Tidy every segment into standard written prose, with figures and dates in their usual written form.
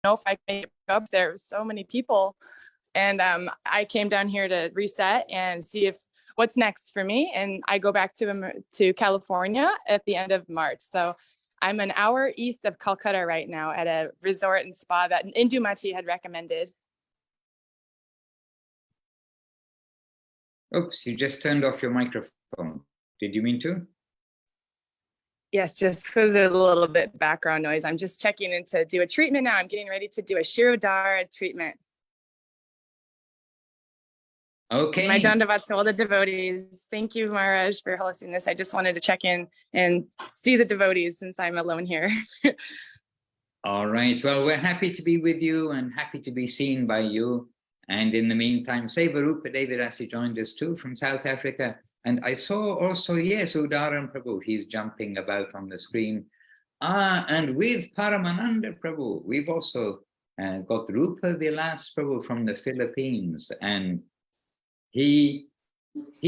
know if I can make it up. There were so many people. And I came down here to reset and see if what's next for me. And I go back to California at the end of March. So I'm an hour east of Calcutta right now at a resort and spa that Indumati had recommended. Oops, you just turned off your microphone. Did you mean to? Yes, just because there's a little bit background noise. I'm just checking in to do a treatment now. I'm getting ready to do a Shirodhara treatment. Okay. My dandavats to all the devotees. Thank you, Maharaj, for hosting this. I just wanted to check in and see the devotees since I'm alone here. All right. Well, we're happy to be with you and happy to be seen by you. And in the meantime, Sevarupa Devirasi joined us too from South Africa. And I saw also, yes, Udaran Prabhu, he's jumping about on the screen. And with Paramananda Prabhu, we've also got Rupa Vilas Prabhu from the Philippines. And he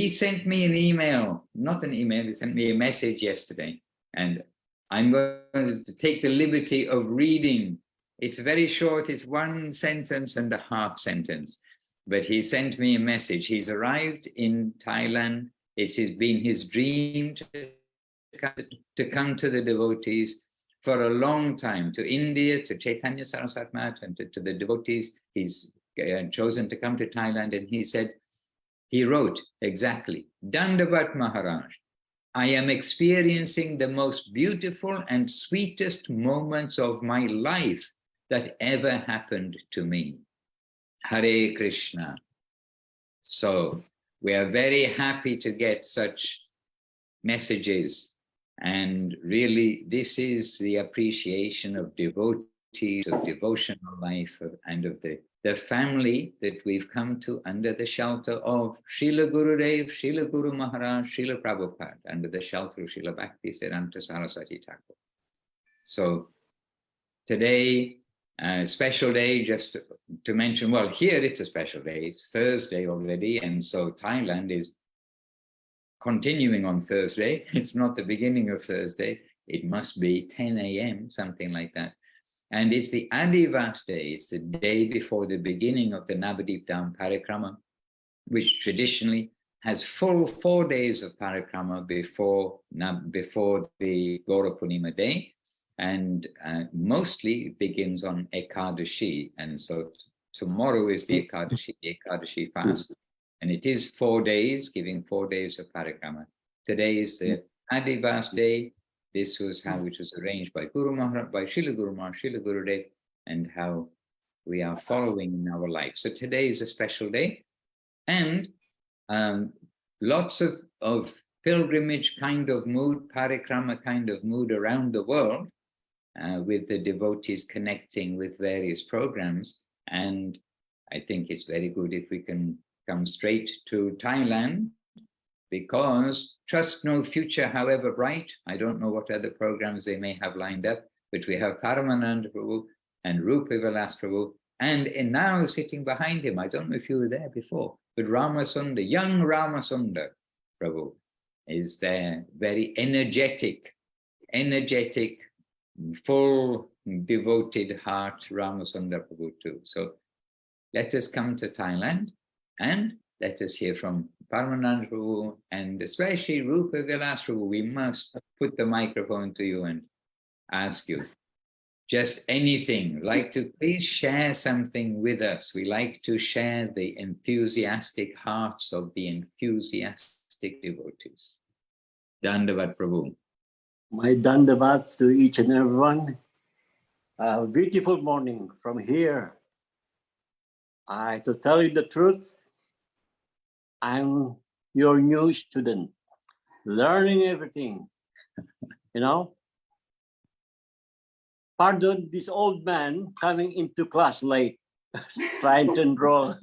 sent me an email, not an email, he sent me a message yesterday. And I'm going to take the liberty of reading. It's very short, it's 1 sentence and a half sentence. But he sent me a message. He's arrived in Thailand. It has been his dream to come to the devotees for a long time, to India, to Chaitanya Saraswat Math, and to the devotees. He's chosen to come to Thailand, and he said, he wrote exactly, Dandavat Maharaj, I am experiencing the most beautiful and sweetest moments of my life that ever happened to me. Hare Krishna. So we are very happy to get such messages. And really, this is the appreciation of devotees, of devotional life, and of the family that we've come to under the shelter of Srila Gurudev, Srila Guru Maharaj, Srila Prabhupada, under the shelter of Srila Bhakti Siddhanta Saraswati Thakur. So today, a special day, just to mention, well, here it's a special day, it's Thursday already, and so Thailand is continuing on Thursday. It's not the beginning of Thursday, it must be 10 a.m., something like that. And it's the Adivas day, it's the day before the beginning of the Nabadwīp Dhām parikrama, which traditionally has full 4 days of parikrama before the Gaura Purnima day. And mostly begins on Ekadashi. And so tomorrow is the Ekadashi fast. And it is 4 days, giving 4 days of parikrama. Today is the Adivas day. This was how it was arranged by Guru Maharaj, by Srila Guru Maharaj, Srila Gurudev, and how we are following in our life. So today is a special day. And lots of pilgrimage kind of mood, parikrama kind of mood around the world, with the devotees connecting with various programs. And I think it's very good if we can come straight to Thailand, because trust no future, however bright. I don't know what other programs they may have lined up, but we have Paramananda Prabhu and Rupa Vilas Prabhu, and now sitting behind him, I don't know if you were there before, but Ramasunda, young Ramasunda Prabhu is there, very energetic, full, devoted heart Ramasunda Prabhu too. So let us come to Thailand and let us hear from Paramananda Prabhu and especially Rupa Vilas Prabhu. We must put the microphone to you and ask you just anything. Like to please share something with us. We like to share the enthusiastic hearts of the enthusiastic devotees. Dandavat Prabhu. My dandavats to each and everyone. A beautiful morning from here. To tell you the truth, I'm your new student, learning everything, you know. Pardon this old man coming into class late, trying to enroll.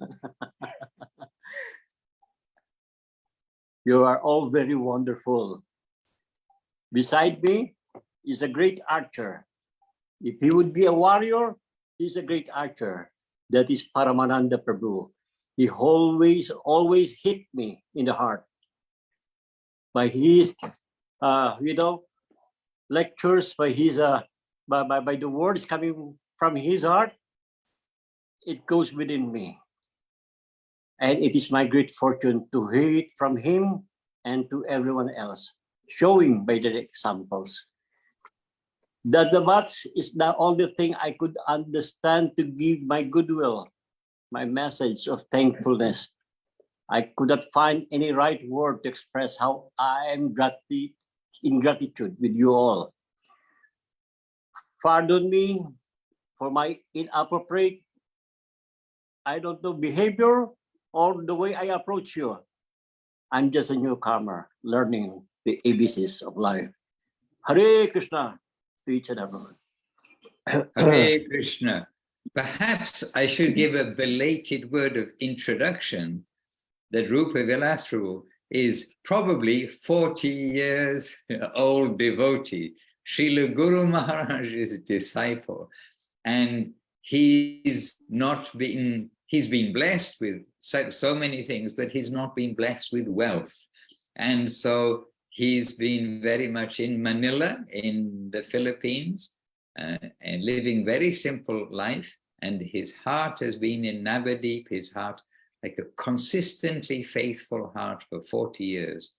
You are all very wonderful. Beside me is a great actor. If he would be a warrior, he's a great actor. That is Paramananda Prabhu. He always hit me in the heart by his, lectures, by his, by the words coming from his heart. it goes within me. And it is my great fortune to hear it from him and to everyone else, showing by their examples that the match is the only thing I could understand to give my goodwill, my message of thankfulness. I could not find any right word to express how I am in gratitude with you all. Pardon me for my inappropriate, I don't know, behavior or the way I approach you. I'm just a newcomer learning the ABCs of life. Hare Krishna to each and everyone. Hare Krishna. Perhaps I should give a belated word of introduction that Rupa Vilas Prabhu is probably 40 years old devotee, Srila Guru Maharaj's disciple. And he's been blessed with so many things, but he's not been blessed with wealth. And so he's been very much in Manila, in the Philippines, and living very simple life. And his heart has been in Nabadwīp, his heart like a consistently faithful heart for 40 years.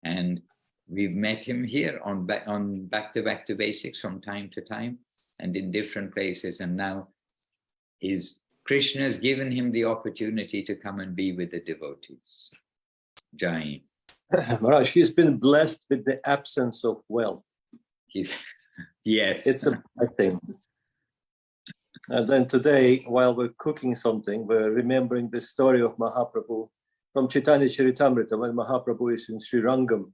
And we've met him here on Back to Basics from time to time and in different places. And now Krishna has given him the opportunity to come and be with the devotees. Jai. Maharaj, he's been blessed with the absence of wealth. Yes. It's a bad thing. And then today, while we're cooking something, we're remembering the story of Mahaprabhu from Chaitanya Charitamrita, when Mahaprabhu is in Sri Rangam.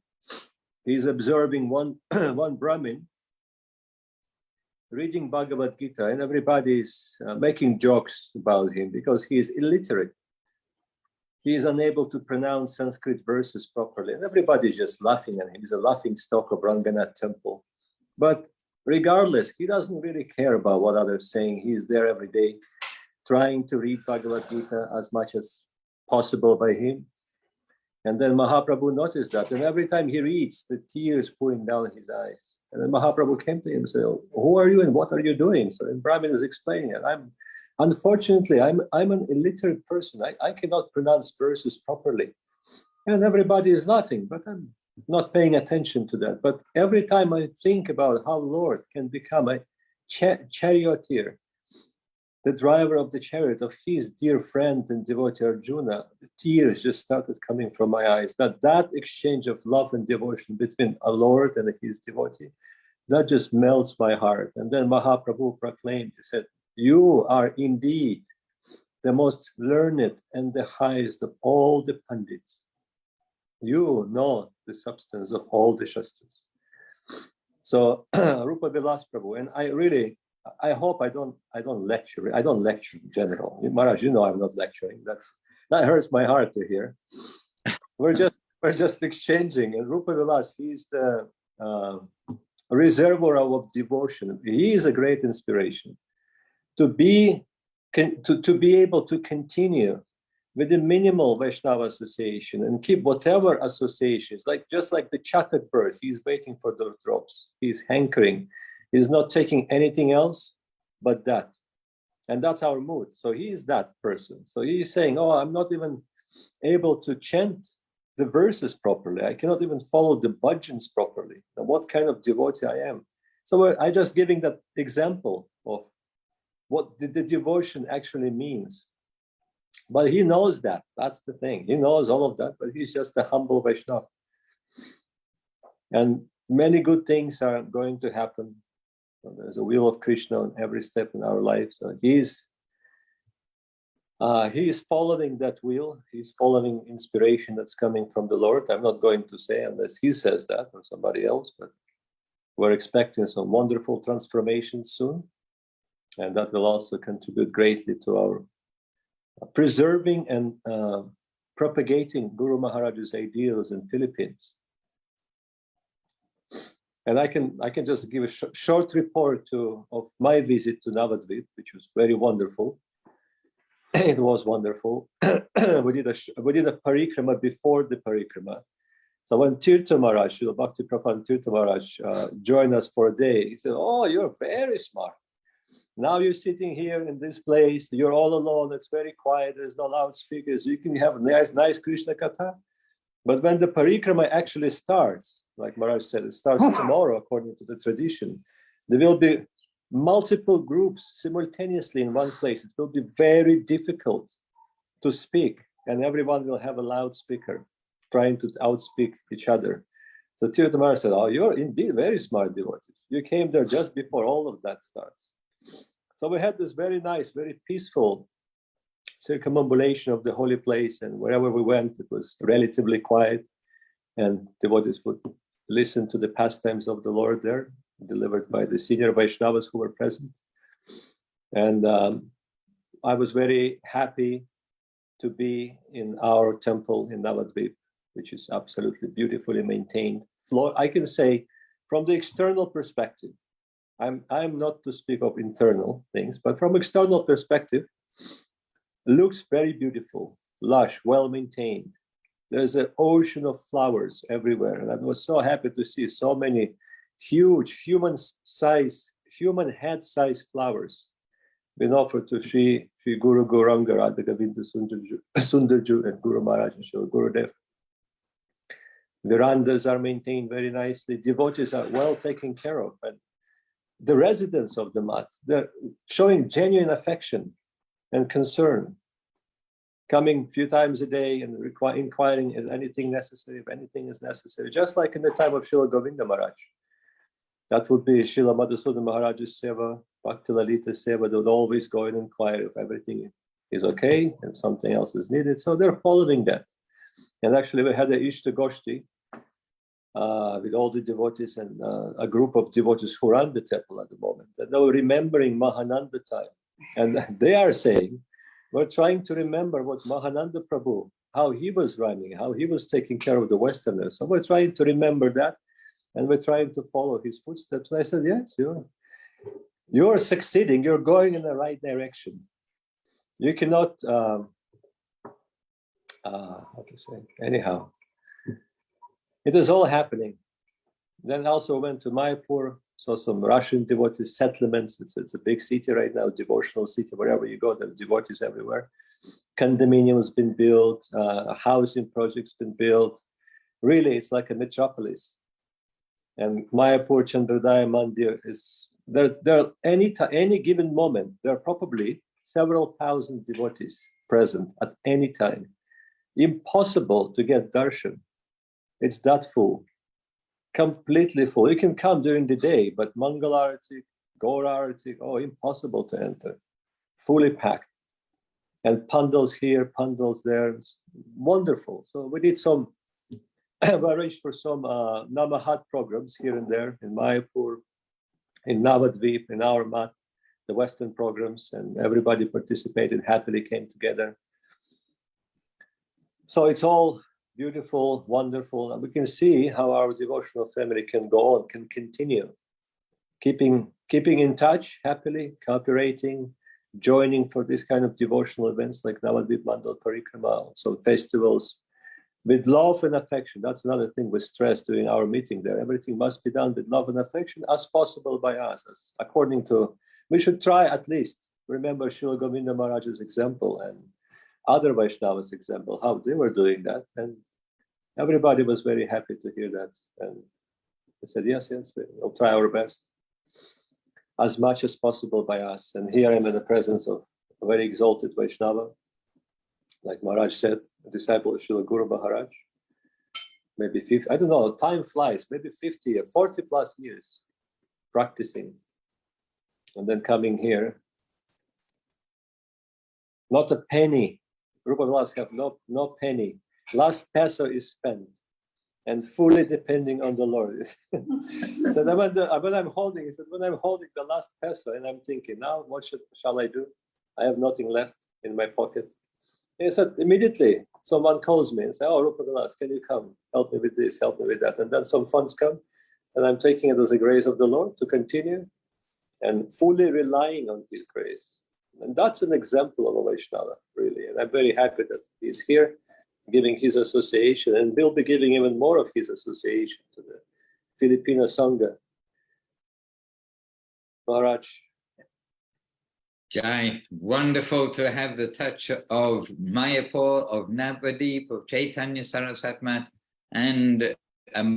He's observing one Brahmin reading Bhagavad Gita, and everybody's making jokes about him because he is illiterate. He is unable to pronounce Sanskrit verses properly, and everybody's just laughing at him. He's a laughing stock of Ranganath temple. But regardless, he doesn't really care about what others are saying. He's there every day trying to read Bhagavad Gita as much as possible by him. And then Mahaprabhu noticed that, and every time he reads, the tears pouring down his eyes. And then Mahaprabhu came to him and said, "Who are you and what are you doing?" So then Brahmin is explaining it. Unfortunately, I'm an illiterate person. I cannot pronounce verses properly. And everybody is laughing, but I'm not paying attention to that. But every time I think about how Lord can become a charioteer, the driver of the chariot of his dear friend and devotee Arjuna, the tears just started coming from my eyes. That exchange of love and devotion between a Lord and his devotee, that just melts my heart. And then Mahaprabhu proclaimed, he said, "You are indeed the most learned and the highest of all the pandits. You know the substance of all the Shastras." So Rupa Vilas Prabhu, and I hope I don't lecture. I don't lecture in general. Maharaj, you know I'm not lecturing. That hurts my heart to hear. We're just exchanging. And Rupa Vilas, he's the reservoir of devotion. He is a great inspiration to be able to continue with the minimal Vaishnava association and keep whatever associations, just like the chatted bird. He's waiting for those drops. He's hankering. He's not taking anything else but that. And that's our mood. So he is that person. So he's saying, "Oh, I'm not even able to chant the verses properly. I cannot even follow the bhajans properly. Now, what kind of devotee I am?" So I just giving that example of what the devotion actually means. But he knows that. That's the thing. He knows all of that, but he's just a humble Vaishnava. And many good things are going to happen. So there's a will of Krishna on every step in our life. So he is following that will. He's following inspiration that's coming from the Lord. I'm not going to say unless he says that or somebody else, but we're expecting some wonderful transformations soon. And that will also contribute greatly to our preserving and propagating Guru Maharaj's ideals in Philippines. And I can just give a short report of my visit to Nabadwīp, which was very wonderful. It was wonderful. we did a parikrama before the parikrama. So when Tirtha Maharaj, Bhakti Prabhupada Tirtha Maharaj joined us for a day, he said, "Oh, you're very smart. Now you're sitting here in this place, you're all alone, it's very quiet, there's no loudspeakers, you can have nice Krishna Katha. But when the parikrama actually starts, like Maharaj said, it starts tomorrow according to the tradition, there will be multiple groups simultaneously in one place. It will be very difficult to speak, and everyone will have a loudspeaker trying to outspeak each other. So Tirtha Maharaj said, oh, you're indeed very smart devotees. You came there just before all of that starts. So we had this very nice, very peaceful circumambulation of the holy place, and wherever we went, it was relatively quiet, and devotees would listen to the pastimes of the Lord there, delivered by the senior Vaishnavas who were present. And I was very happy to be in our temple in Nabadwīp, which is absolutely beautifully maintained. I can say from the external perspective, I'm not to speak of internal things, but from external perspective, looks very beautiful, lush, well maintained. There's an ocean of flowers everywhere, and I was so happy to see so many huge human head-sized flowers been offered to Sri Guru Gauranga Radha Govinda Sundarju and Guru Maharaj and Sri Gurudev. Verandas are maintained very nicely. Devotees are well taken care of, and the residents of the mat, they're showing genuine affection and concern, coming a few times a day and inquiring if anything necessary, if anything is necessary, just like in the time of Srila Govinda Maharaj. That would be Srila Madhusudan Maharaj's seva, Bhakti Lalita seva. They would always go and inquire if everything is okay, if something else is needed. So they're following that. And actually, we had a Ishta Goshti with all the devotees and a group of devotees who run the temple at the moment. And they were remembering Mahananda time. And they are saying, we're trying to remember what Mahananda Prabhu, how he was running, how he was taking care of the Westerners. So we're trying to remember that, and we're trying to follow his footsteps. And I said, yes, you're succeeding. You're going in the right direction. You cannot, how to say, anyhow. It is all happening. Then also went to Mayapur, saw some Russian devotees settlements. It's a big city right now, devotional city. Wherever you go, there are devotees everywhere. Condominiums been built, housing projects been built. Really, it's like a metropolis. And Mayapur Chandrodaya Mandir is there. Any given moment, there are probably several thousand devotees present at any time. Impossible to get darshan. It's that full. Completely full. You can come during the day, but Mangalarati, Gaurarati, impossible to enter. Fully packed. And pandals here, pandals there. It's wonderful. So we did we arranged for some Namahat programs here and there in Mayapur, in Nabadwīp, in our mat, the Western programs, and everybody participated, happily came together. So it's all beautiful, wonderful, and we can see how our devotional family can go on, can continue, keeping in touch, happily cooperating, joining for this kind of devotional events like Navadvip Mandal Parikrama, so festivals, with love and affection. That's another thing we stress during our meeting there. Everything must be done with love and affection as possible by us, according to, we should try at least remember Srila Govinda Maharaj's example and other Vaishnavas' example, how they were doing that. And everybody was very happy to hear that. And they said, yes, we'll try our best as much as possible by us. And here I am in the presence of a very exalted Vaishnava, like Maharaj said, a disciple of Srila Guru Maharaj, maybe 50, I don't know, time flies, maybe 50 or 40 plus years practicing. And then coming here, not a penny. Rupa Vilas have no penny. Last peso is spent and fully depending on the Lord. So then when I'm holding the last peso and I'm thinking, now what shall I do? I have nothing left in my pocket. And he said, immediately someone calls me and says, oh, Rupa Vilas, can you come? Help me with this, help me with that. And then some funds come and I'm taking it as a grace of the Lord to continue and fully relying on his grace. And that's an example of a Vaishnava, really. And I'm very happy that he's here, giving his association, and we'll be giving even more of his association to the Filipino Sangha. Maharaj Jai, wonderful to have the touch of Mayapur, of Nabadwīp, of Chaitanya Saraswat Mat, and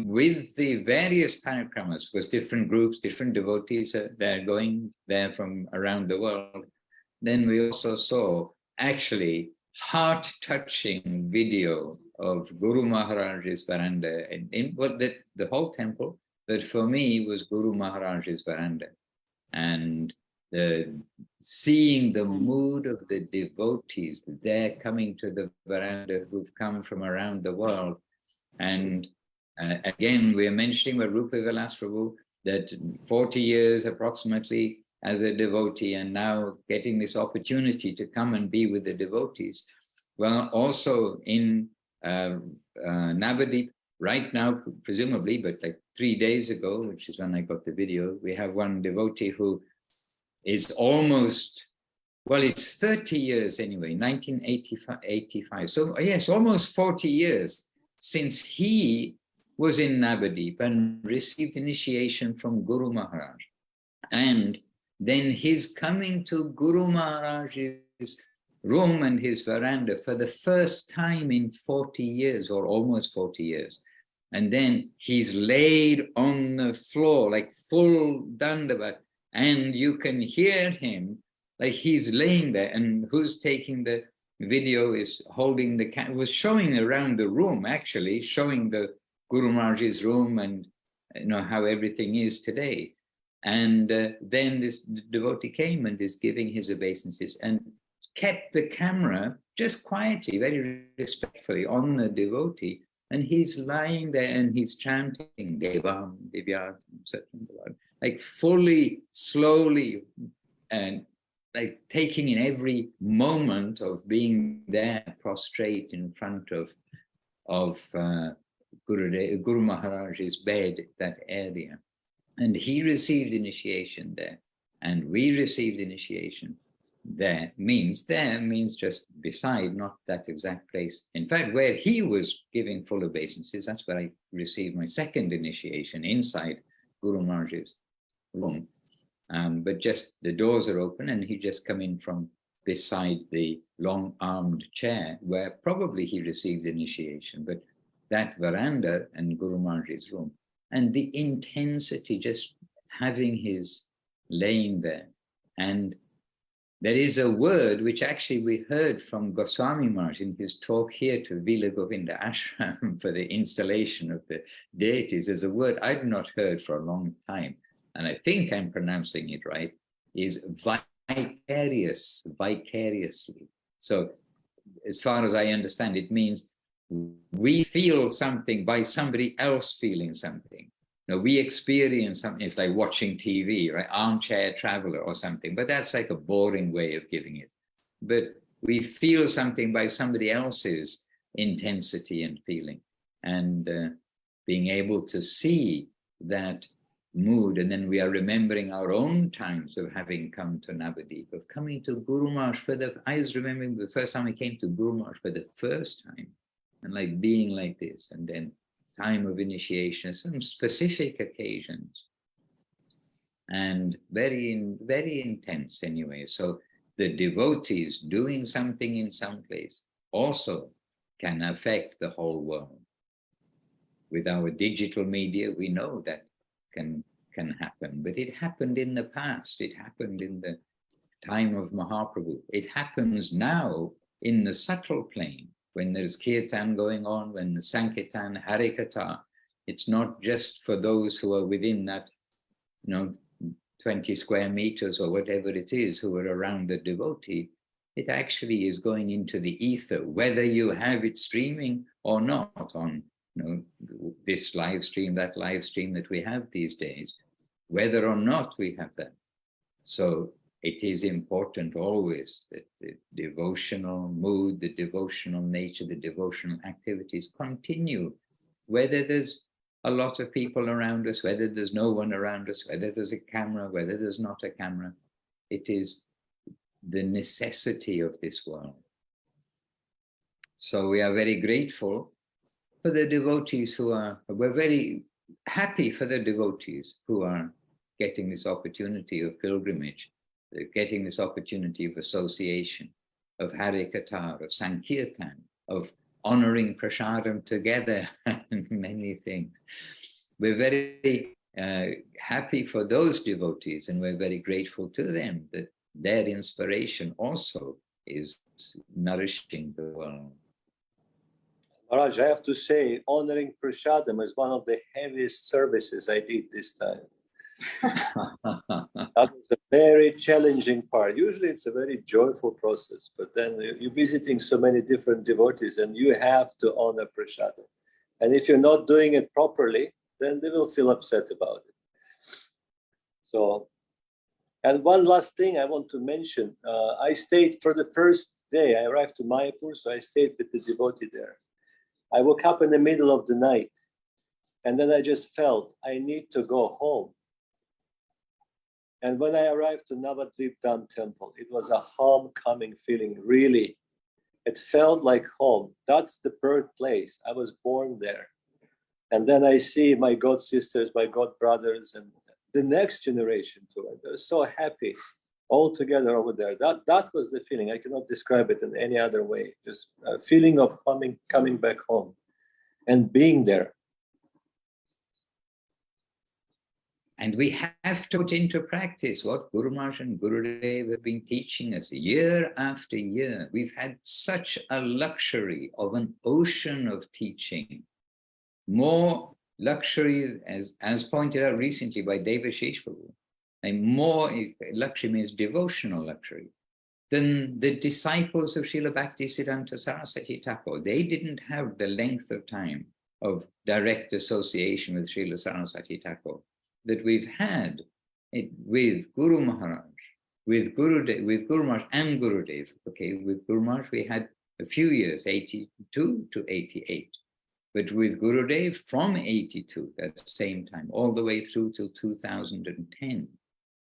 with the various parikramas, because different groups, different devotees, they're going there from around the world. Then we also saw actually heart-touching video of Guru Maharaj's veranda in what the whole temple, but for me was Guru Maharaj's veranda. And seeing the mood of the devotees there coming to the veranda who've come from around the world. And again, we're mentioning with Rupa Vilas Prabhu that 40 years approximately as a devotee, and now getting this opportunity to come and be with the devotees. Well, also in Nabadwīp, right now, presumably, but like 3 days ago, which is when I got the video, we have one devotee who is almost, well, it's 30 years anyway, 1985. So yes, almost 40 years since he was in Nabadwīp and received initiation from Guru Maharaj. And then his coming to Guru Maharaj's room and his veranda for the first time in 40 years or almost 40 years. And then he's laid on the floor, like full dandavat, and you can hear him, like he's laying there, and who's taking the video is holding the camera, was showing around the room, actually, showing the Guru Maharaj's room and you know how everything is today. And then this devotee came and is giving his obeisances and kept the camera just quietly, very respectfully on the devotee. And he's lying there and he's chanting, Devam, Divyat, like fully, slowly, and like taking in every moment of being there prostrate in front of Guru Maharaj's bed, that area. And he received initiation there, and we received initiation there. Means just beside, not that exact place. In fact, where he was giving full obeisances, that's where I received my second initiation, inside Guru Maharaj's room. But just the doors are open and he just come in from beside the long-armed chair where probably he received initiation, but that veranda and Guru Maharaj's room. And the intensity, just having his laying there. And there is a word which actually we heard from Goswami Maharaj in his talk here to Vila Govinda Ashram for the installation of the deities. There's a word I've not heard for a long time, and I think I'm pronouncing it right, is vicariously. So as far as I understand, it means we feel something by somebody else feeling something. You know, we experience something, it's like watching TV, right? Armchair traveler or something, but that's like a boring way of giving it. But we feel something by somebody else's intensity and feeling, and being able to see that mood. And then we are remembering our own times of having come to Nabadwīp, of coming to Guru Maharaj I was remembering the first time I came to Guru Maharaj for the first time, and like being like this, and then time of initiation, some specific occasions, and very intense anyway. So the devotees doing something in some place also can affect the whole world. With our digital media, we know that can happen, but it happened in the past. It happened in the time of Mahaprabhu. It happens now in the subtle plane, when there's kirtan going on, when the sankirtan, harikatha. It's not just for those who are within that, 20 square meters or whatever it is, who are around the devotee. It actually is going into the ether, whether you have it streaming or not on this live stream, that live stream that we have these days, whether or not we have that. So it is important always that the devotional mood, the devotional nature, the devotional activities continue, whether there's a lot of people around us, whether there's no one around us, whether there's a camera, whether there's not a camera. It is the necessity of this world. So we are very grateful for the devotees we're very happy for the devotees who are getting this opportunity of pilgrimage. getting this opportunity of association, of Harikatha, of Sankirtan, of honoring Prasadam together, and many things. We're very happy for those devotees, and we're very grateful to them that their inspiration also is nourishing the world. Maharaj, I have to say, honoring Prasadam is one of the heaviest services I did this time. That was a very challenging part. Usually it's a very joyful process, but then you're visiting so many different devotees and you have to honor Prasadam. And if you're not doing it properly, then they will feel upset about it. So, and one last thing I want to mention, I stayed for the first day, I arrived to Mayapur, so I stayed with the devotee there. I woke up in the middle of the night, and then I just felt I need to go home. And when I arrived to Nabadwīp Dhām temple, it was a homecoming feeling, really. It felt like home. That's the birthplace. I was born there. And then I see my god sisters, my god brothers, and the next generation too. I was so happy all together over there. That was the feeling. I cannot describe it in any other way. Just a feeling of coming back home and being there. And we have to put into practice what Guru Maharaj and Gurudev have been teaching us year after year. We've had such a luxury of an ocean of teaching, more luxury, as pointed out recently by Devashish Prabhu, and more luxury means devotional luxury, than the disciples of Srila Bhaktisiddhanta Saraswati Thakur. They didn't have the length of time of direct association with Srila Saraswati Thakur that we've had with Guru Maharaj, with Guru Maharaj and Gurudev. Okay, with Guru Maharaj we had a few years, 82 to 88. But with Gurudev from 82, at the same time, all the way through till 2010,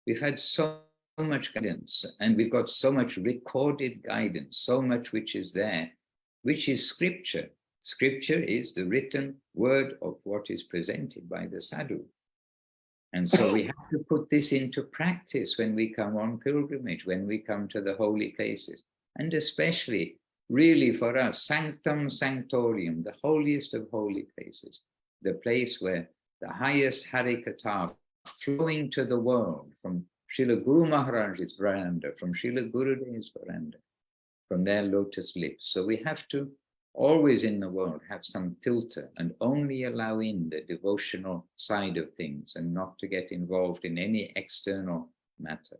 we've had so much guidance, and we've got so much recorded guidance, so much which is there, which is scripture. Scripture is the written word of what is presented by the sadhu. And so we have to put this into practice when we come on pilgrimage, when we come to the holy places, and especially really for us, Sanctum Sanctorium, the holiest of holy places, the place where the highest Harikatha flowing to the world from Srila Guru Maharaj's veranda, from Srila Gurudev's veranda, from their lotus lips. So we have to always in the world have some filter and only allow in the devotional side of things and not to get involved in any external matter.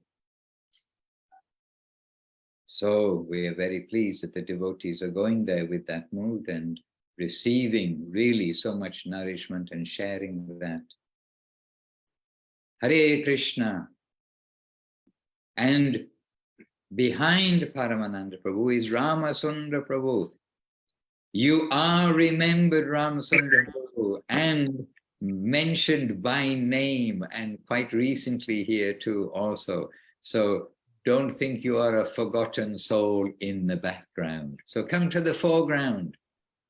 So we are very pleased that the devotees are going there with that mood and receiving really so much nourishment and sharing that. Hare Krishna. And behind Paramananda Prabhu is Ramasundra Prabhu. You are remembered, Ramasundra Prabhu, and mentioned by name, and quite recently here too also. So don't think you are a forgotten soul in the background. So come to the foreground,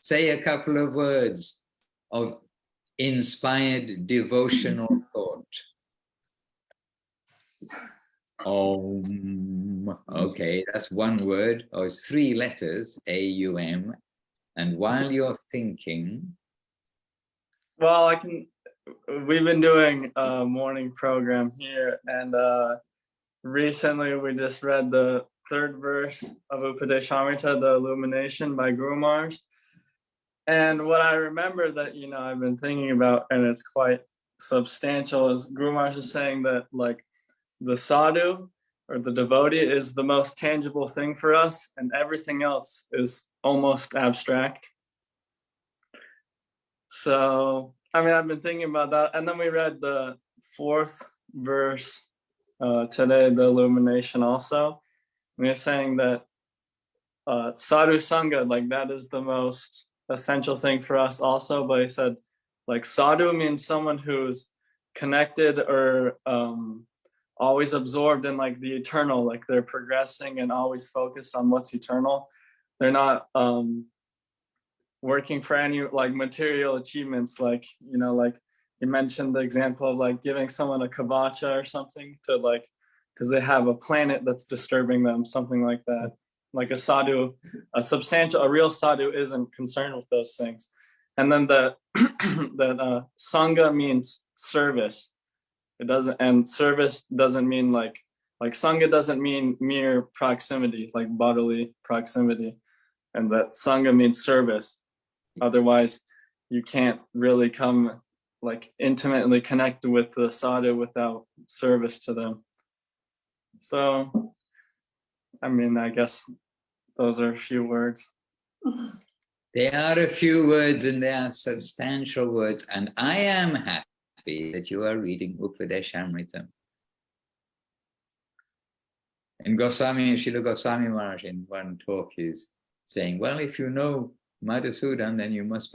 say a couple of words of inspired devotional thought. Om. Okay, that's one word, or it's 3 letters, A-U-M. And while you're thinking... Well, we've been doing a morning program here, and recently we just read the 3rd verse of Upadeshamrita, the Illumination by Guru Maharaj. And what I remember that, I've been thinking about, and it's quite substantial, is Guru Maharaj is saying that like the sadhu or the devotee is the most tangible thing for us, and everything else is almost abstract. So, I've been thinking about that. And then we read the 4th verse today, the Illumination also. And he's saying that sadhu sangha, like that is the most essential thing for us also. But he said, like sadhu means someone who's connected or always absorbed in like the eternal, like they're progressing and always focused on what's eternal. They're not working for any like material achievements, like, like you mentioned the example of like giving someone a kabacha or something to like because they have a planet that's disturbing them, something like that. Like a sadhu, a real sadhu isn't concerned with those things. And then the sangha means service. It doesn't, and service doesn't mean like sangha doesn't mean mere proximity, like bodily proximity. And that sangha means service. Otherwise, you can't really come like intimately connect with the sadhu without service to them. So, I mean, I guess those are a few words. They are a few words and they are substantial words. And I am happy that you are reading Upadeshamritam. And Srila Goswami Maharaj in one talk is saying, well, if you know Madhusudan, then you must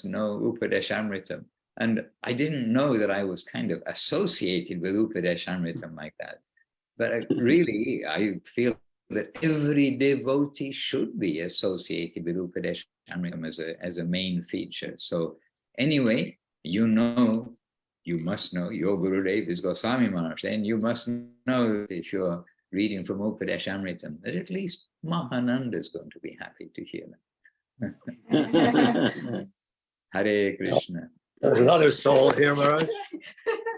know Upadeshamritam. And I didn't know that I was kind of associated with Upadeshamritam like that. But really, I feel that every devotee should be associated with Upadeshamritam as a main feature. So anyway, you must know, your Gurudev is Goswami Maharaj, and you must know that if you're reading from Upadeshamritam, that at least Mahananda is going to be happy to hear that. Hare Krishna. Another soul here, Maharaj.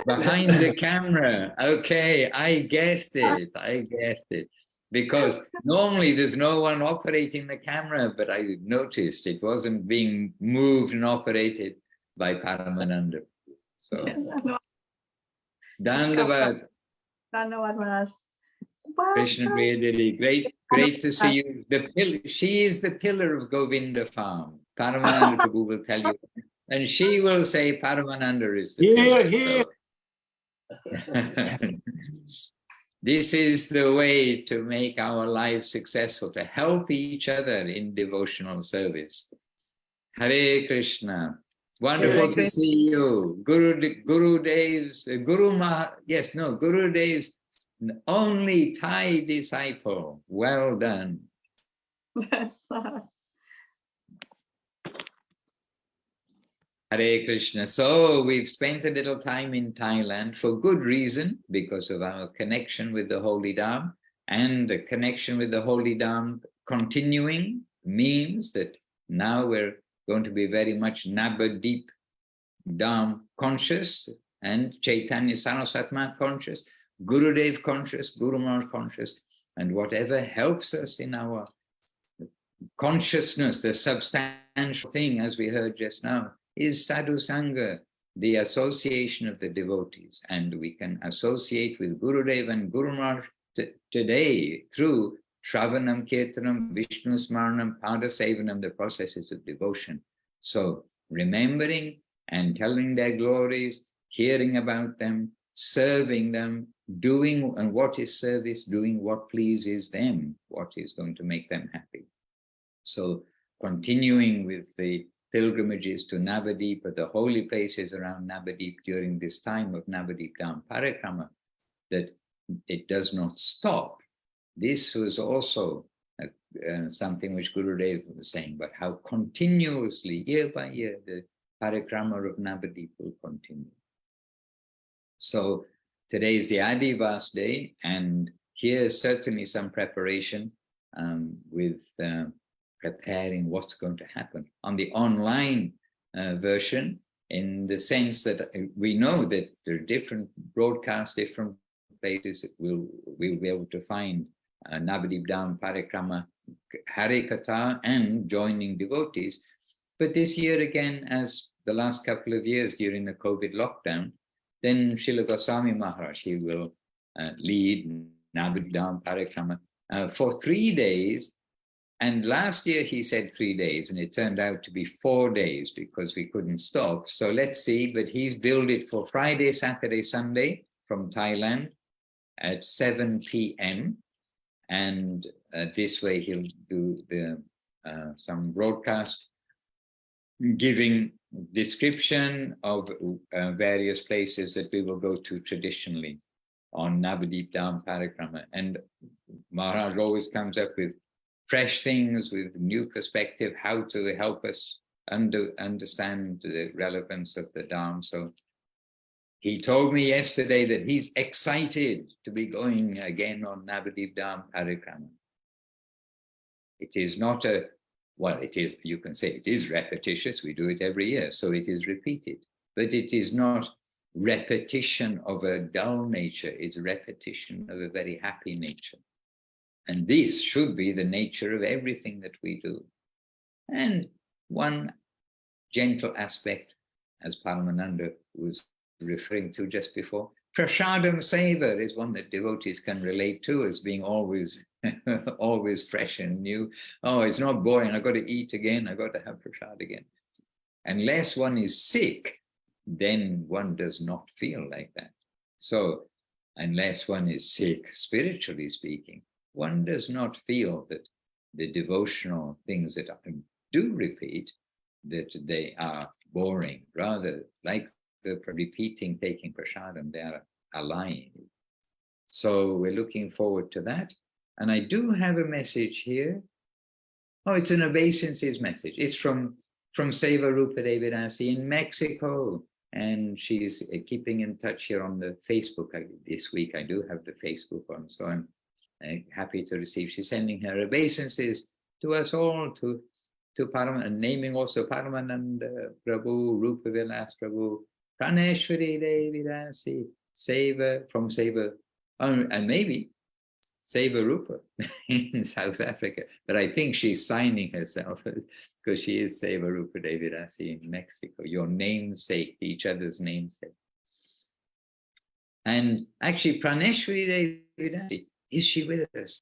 Behind the camera. Okay, I guessed it. Because normally there's no one operating the camera, but I noticed it wasn't being moved and operated by Paramananda. So, Dandavad. Dhanyavad Maharaj. Krishna Priyadiri, great to see you. She is the pillar of Govinda farm. Paramananda Prabhu will tell you. And she will say Paramananda is the pillar. So. This is the way to make our lives successful, to help each other in devotional service. Hare Krishna. Wonderful to see you. Gurudev's only Thai disciple. Well done. Hare Krishna. So we've spent a little time in Thailand for good reason, because of our connection with the Holy Dhām, and the connection with the Holy Dhām continuing means that now we're going to be very much Nabadwīp Dhām conscious and Chaitanya Saraswat conscious, Gurudev conscious, Guru Maharaj conscious, and whatever helps us in our consciousness, the substantial thing, as we heard just now, is Sadhu Sangha, the association of the devotees. And we can associate with Gurudev and Guru Maharaj today through Shravanam, Kirtanam, Vishnu Smaranam, Pada Sevanam, the processes of devotion. So remembering and telling their glories, hearing about them, serving them, doing, and what is service, doing what pleases them, what is going to make them happy. So continuing with the pilgrimages to Nabadwīp, the holy places around Nabadwīp during this time of Nabadwīp Dhām Parikrama, that it does not stop. This was also something which Gurudev was saying, but how continuously, year by year, the Parikrama of Nabadwīp will continue. So today is the Adivas day, and here is certainly some preparation with preparing what's going to happen on the online version, in the sense that we know that there are different broadcasts, different places. We'll be able to find Nabadwīp Dhām Parikrama Hare Katha and joining devotees. But this year again, as the last couple of years during the COVID lockdown, then Srila Goswami Maharaj, he will lead Nabadwīp Dhām Parikrama for 3 days. And last year he said 3 days, and it turned out to be 4 days because we couldn't stop. So let's see, but he's billed it for Friday, Saturday, Sunday from Thailand at 7 p.m. And this way he'll do some broadcast giving description of various places that we will go to traditionally on Nabadwīp Dhām Parikrama. And Maharaj always comes up with fresh things, with new perspective, how to help us understand the relevance of the Dham. So He told me yesterday that he's excited to be going again on Nabadwīp Dhām Parikrama. It is not a, well, it is, you can say it is repetitious. We do it every year, so it is repeated. But it is not repetition of a dull nature. It's repetition of a very happy nature. And this should be the nature of everything that we do. And one gentle aspect, as Paramananda was referring to just before, Prasadam Seva is one that devotees can relate to as being always, always fresh and new. Oh, it's not boring. I've got to eat again. I've got to have prasad again. Unless one is sick, then one does not feel like that. So unless one is sick, spiritually speaking, one does not feel that the devotional things that do repeat, that they are boring. Rather, like the repeating, taking prasadam, they are alive. So we're looking forward to that. And I do have a message here. Oh, it's an obeisances message. It's from Seva Rupa Devidasi in Mexico. And she's keeping in touch here on the Facebook. This week I do have the Facebook on, so I'm happy to receive. She's sending her obeisances to us all, to Paramananda, and naming also Paramananda Prabhu, Rupa Vilas Prabhu, Praneshwari Devidasi, Seva, from Seva, and maybe Seva Rupa in South Africa. But I think she's signing herself because she is Seva Rupa Devidasi in Mexico, your namesake, each other's namesake. And actually, Praneshwari Devidasi, is she with us?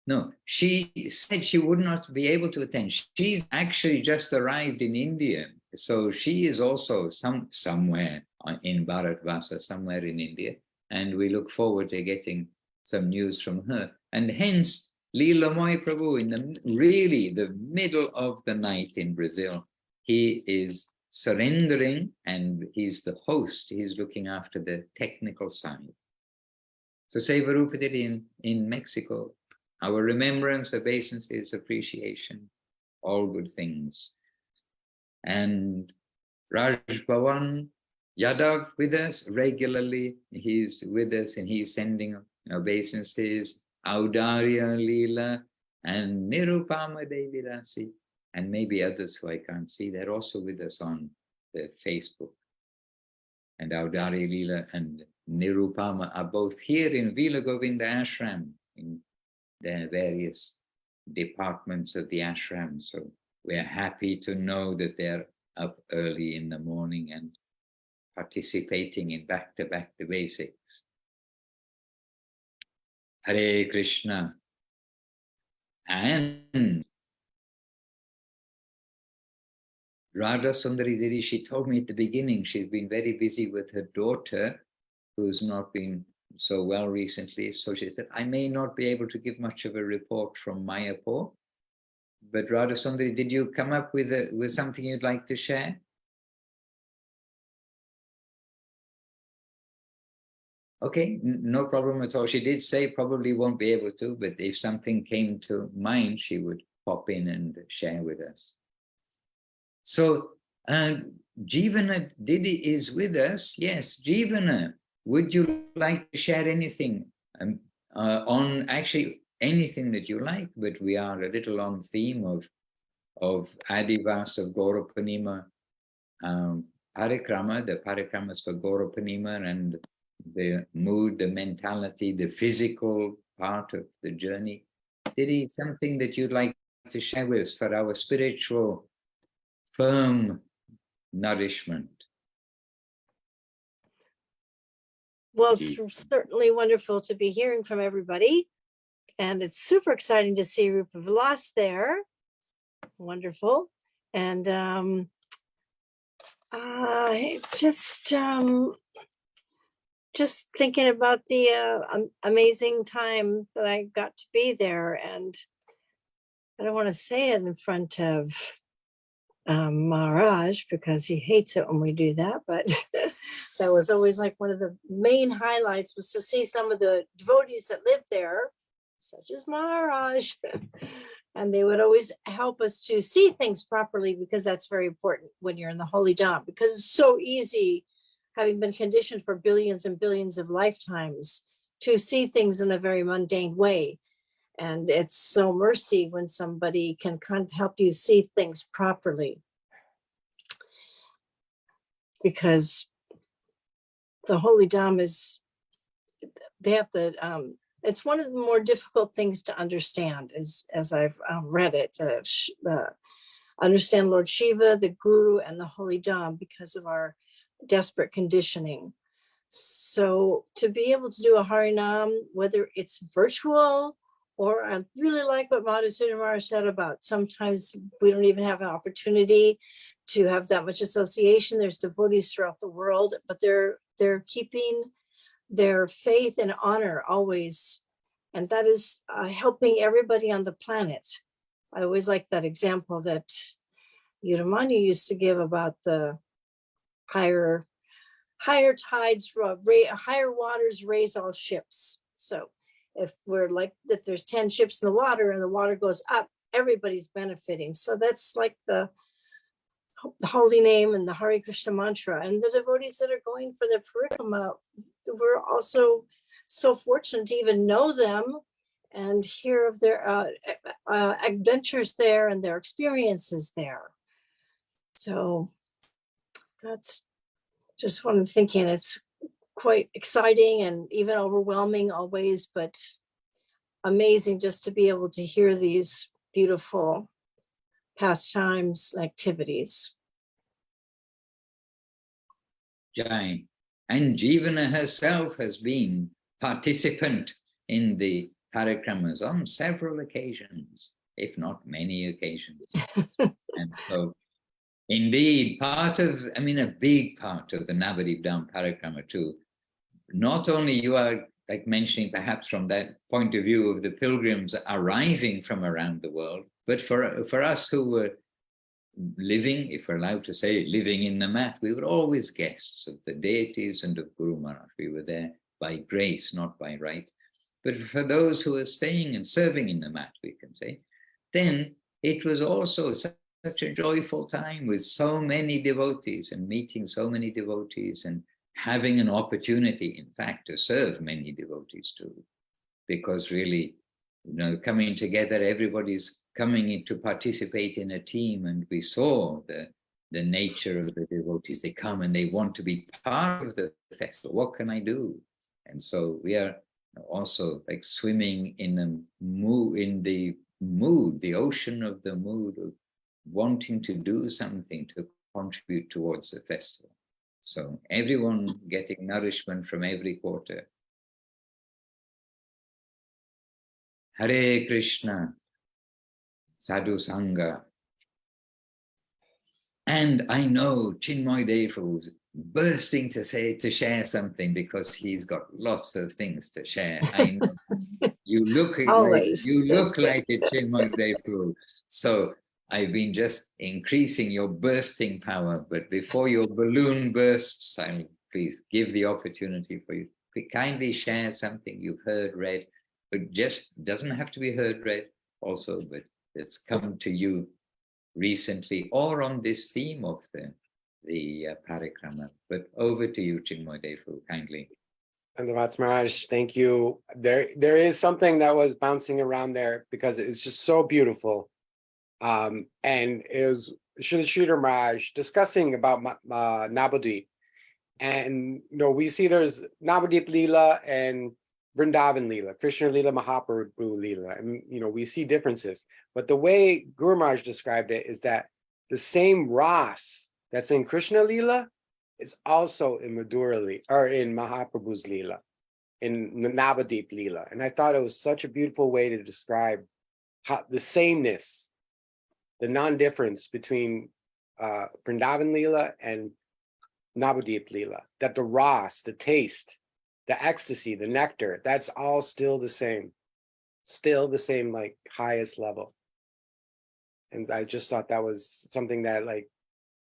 No, she said she would not be able to attend. She's actually just arrived in India. So she is also somewhere in Bharatvasa, somewhere in India. And we look forward to getting some news from her. And hence, Leelamoy Prabhu, in the middle of the night in Brazil, he is surrendering and he's the host. He's looking after the technical side. So Seva Rupa did in Mexico. Our remembrance, obeisances, appreciation, all good things. And Raj Bhavan Yadav with us regularly. He's with us and he's sending obeisances, Audarya Leela, and Nirupama Devidasi, and maybe others who I can't see. They're also with us on the Facebook. And Audarya Leela and Nirupama are both here in Vila Govinda Ashram, in the various departments of the ashram. So we're happy to know that they're up early in the morning and participating in back-to-back the basics. Hare Krishna. And Radha Sundari Didi, she told me at the beginning, she's been very busy with her daughter, who's not been so well recently. So she said, I may not be able to give much of a report from Mayapur. But Radha Sundari, did you come up with something you'd like to share? Okay, no problem at all. She did say probably won't be able to, but if something came to mind, she would pop in and share with us. So Jivana Didi is with us. Yes, Jivana, would you like to share anything on actually anything that you like? But we are a little on theme of Adivas of Gaurapanima Parikrama, the Parikramas for Gaurapanima, and the mood, the mentality, the physical part of the journey. Didi, something that you'd like to share with us for our spiritual firm nourishment? Well, it's certainly wonderful to be hearing from everybody. And it's super exciting to see Rupa Vilas there. Wonderful. And just thinking about the amazing time that I got to be there. And I don't want to say it in front of Maharaj because he hates it when we do that, but that was always like one of the main highlights, was to see some of the devotees that lived there, such as Maharaj, and they would always help us to see things properly, because that's very important when you're in the Holy Dhām, because it's so easy having been conditioned for billions and billions of lifetimes to see things in a very mundane way. And it's so mercy when somebody can kind of help you see things properly. Because the Holy Dhām is, they have the, it's one of the more difficult things to understand as I've read it. Understand Lord Shiva, the Guru, and the Holy Dhām because of our desperate conditioning. So to be able to do a Harinam, whether it's virtual, or I really like what Madhusudana Maharaj said about sometimes we don't even have an opportunity to have that much association. There's devotees throughout the world, but they're keeping their faith and honor always. And that is helping everybody on the planet. I always like that example that Uramani used to give about the higher tides, higher waters raise all ships. So if we're like, if there's 10 ships in the water and the water goes up, everybody's benefiting. So that's like the holy name and the Hare Krishna mantra. And the devotees that are going for the parikrama, we're also so fortunate to even know them and hear of their adventures there and their experiences there. So that's just what I'm thinking. It's quite exciting and even overwhelming always, but amazing just to be able to hear these beautiful pastimes, activities. Jai. And Jivana herself has been participant in the parikramas on several occasions, if not many occasions. And so indeed, a big part of the Nabadwīp Dhām parikrama too, not only you are like mentioning perhaps from that point of view of the pilgrims arriving from around the world, but for us who were living, if we're allowed to say, living in the mat, we were always guests of the deities and of Guru Maharaj. We were there by grace, not by right. But for those who are staying and serving in the mat, we can say, then it was also such a joyful time with so many devotees and meeting so many devotees and having an opportunity, in fact, to serve many devotees too. Because really, coming together, everybody's coming in to participate in a team, and we saw the nature of the devotees. They come and they want to be part of the festival. What can I do? And so we are also like swimming in the mood, the ocean of the mood of wanting to do something to contribute towards the festival. So everyone getting nourishment from every quarter. Hare Krishna, Sadhu Sangha. And I know Chinmoy Dev was bursting to share something because he's got lots of things to share. I know. You look like a Chinmoy Dev. So I've been just increasing your bursting power, but before your balloon bursts, I'll please give the opportunity for you to kindly share something you've heard, read, but just doesn't have to be heard, read also, but it's come to you recently or on this theme of the parikrama. But over to you, Chinmoy Devu, kindly. And the Maharaj, thank you. There is something that was bouncing around there because it's just so beautiful. And it was Sridhar Maharaj discussing about Nabadwīp. And we see there's Nabadwīp Leela and Vrindavan Leela, Krishna Leela, Mahaprabhu Leela. And we see differences. But the way Guru Maharaj described it is that the same Ras that's in Krishna Leela is also in Madhura Leela, or in Mahaprabhu's Leela, in Nabadwīp Leela. And I thought it was such a beautiful way to describe how the sameness, the non-difference between Vrindavan Leela and Nabadwīp Leela, that the ras, the taste, the ecstasy, the nectar, that's all still the same, like highest level. And I just thought that was something that like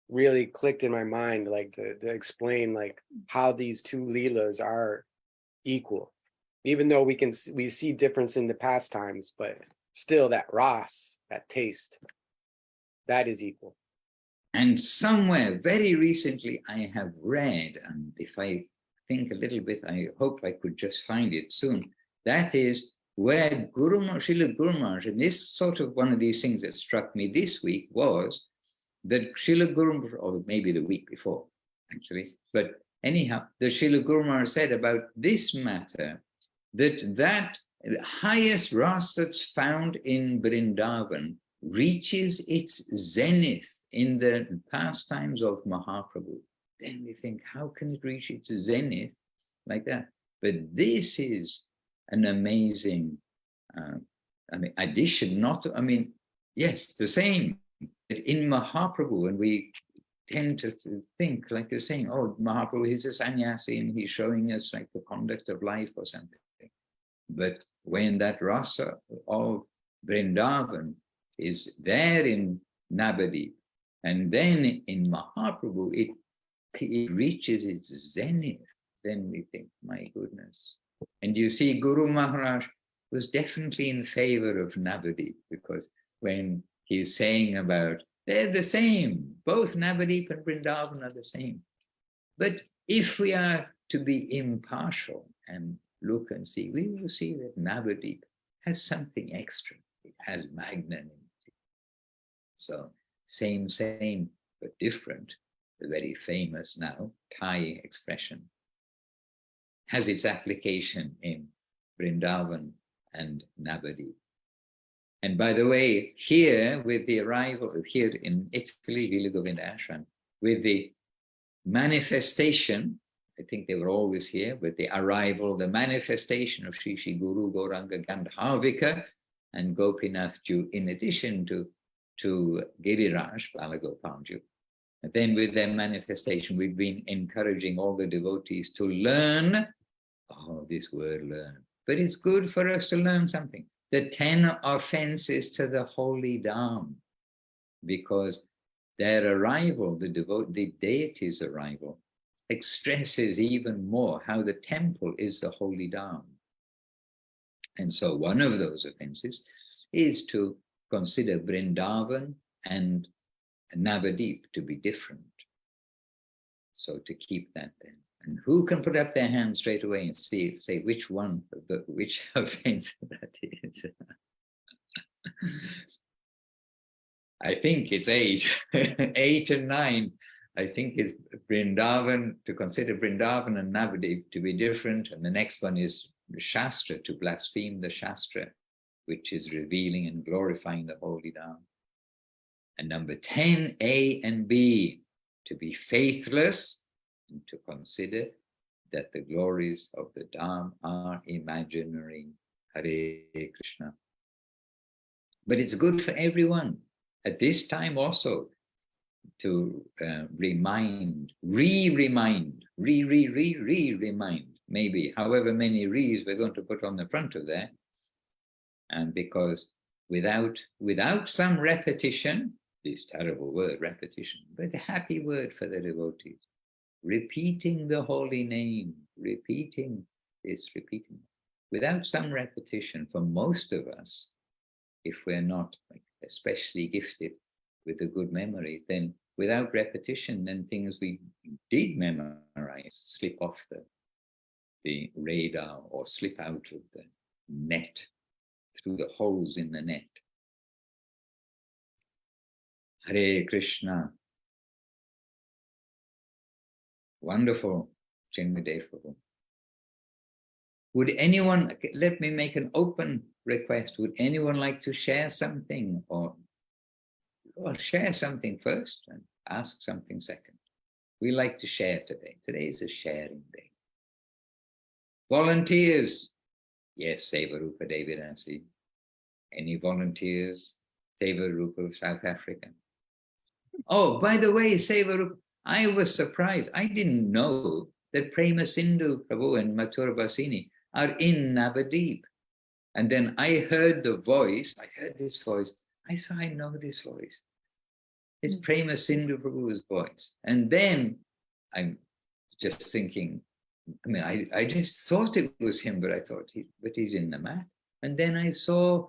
really clicked in my mind, like to explain like how these two Leelas are equal, even though we see difference in the pastimes, but still that ras, that taste, that is equal. And somewhere very recently I have read, and if I think a little bit, I hope I could just find it soon, that is where Srila Guru Maharaj, and this sort of one of these things that struck me this week was that Srila Guru, or maybe the week before actually, but anyhow, the Srila Guru Maharaj said about this matter, that highest rasa that's found in Vrindavan reaches its zenith in the pastimes of Mahaprabhu. Then we think, how can it reach its zenith like that? But this is an amazing addition, yes, the same. In Mahaprabhu, and we tend to think, like you're saying, oh, Mahaprabhu, he's a sannyasi and he's showing us like the conduct of life or something. But when that rasa of Vrindavan is there in Nabadwīp, and then in Mahaprabhu, it reaches its zenith, then we think, my goodness. And you see, Guru Maharaj was definitely in favor of Nabadwīp, because when he's saying about, they're the same, both Nabadwīp and Vrindavan are the same. But if we are to be impartial and look and see, we will see that Nabadwīp has something extra. It has magnanimity. So same, but different. The very famous now Thai expression has its application in Vrindavan and Nabadwīp. And by the way, here with the arrival, here in Italy, Lila Govinda Ashram, with the manifestation, I think they were always here, with the arrival, the manifestation of Sri Sri Guru Gauranga Gandharvika and Gopinath Ju, in addition to Giriraj, Balagopalju. And then with their manifestation, we've been encouraging all the devotees to learn, oh, this word learn, but it's good for us to learn something. The 10 offenses to the holy Dhām, because their arrival, the deity's arrival, expresses even more how the temple is the holy Dhām. And so one of those offenses is to consider Vrindavan and Nabadwīp to be different. So to keep that then. And who can put up their hand straight away and say which one, which offense that is? I think it's 8, 8 and 9. I think it's Vrindavan, to consider Vrindavan and Nabadwīp to be different. And the next one is Shastra, to blaspheme the Shastra, which is revealing and glorifying the holy Dhām. And number 10, A and B, to be faithless and to consider that the glories of the Dhām are imaginary. Hare Krishna. But it's good for everyone at this time also to remind, remind, maybe however many re's we're going to put on the front of that. And because without some repetition, this terrible word, repetition, but a happy word for the devotees, repeating the holy name, repeating this, repeating. Without some repetition, for most of us, if we're not especially gifted with a good memory, then without repetition, then things we did memorize slip off the radar or slip out of the net, through the holes in the net. Hare Krishna. Wonderful, Chinmadev Prabhu. Would anyone, let me make an open request, would anyone like to share something, or share something first and ask something second? We like to share today. Today is a sharing day. Volunteers. Yes, Seva Rupa Devidasi. Any volunteers? Seva Rupa of South Africa. Oh, by the way, Seva Rupa, I was surprised. I didn't know that Prema Sindhu Prabhu and Mathura Basini are in Nabadwīp. And then I heard the voice, I heard this voice. I said, I know this voice. It's Prema Sindhu Prabhu's voice. And then I'm just thinking, I mean, I just thought it was him, but I thought, he's in the mat. And then I saw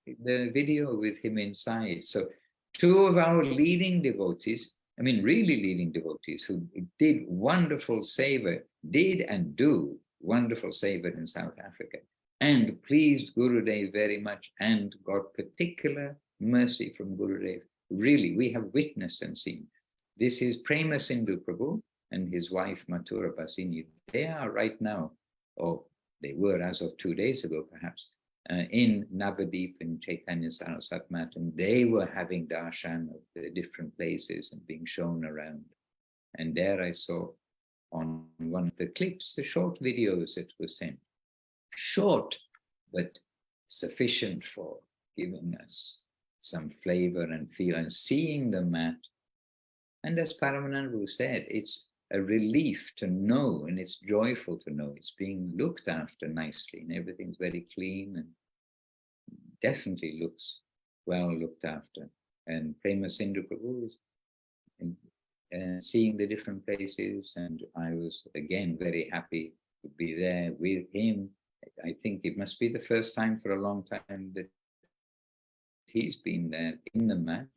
the video with him inside. So 2 of our leading devotees I mean, really leading devotees who did wonderful seva, did and do wonderful seva in South Africa, and pleased Gurudev very much and got particular mercy from Gurudev. Really, we have witnessed and seen. This is Prema Sindhu Prabhu and his wife Mathura Basini. They are right now, or they were as of 2 days ago perhaps, in Nabadwīp in Chaitanya Sarasat Mat, and they were having darshan of the different places and being shown around. And there I saw on one of the clips, the short videos that were sent. Short, but sufficient for giving us some flavor and feel and seeing the mat. And as Paramanandu said, it's a relief to know, and it's joyful to know it's being looked after nicely and everything's very clean and definitely looks well looked after. And Prema Sindhu Prabhu is seeing the different places, and I was again very happy to be there with him. I think it must be the first time for a long time that he's been there in the mat.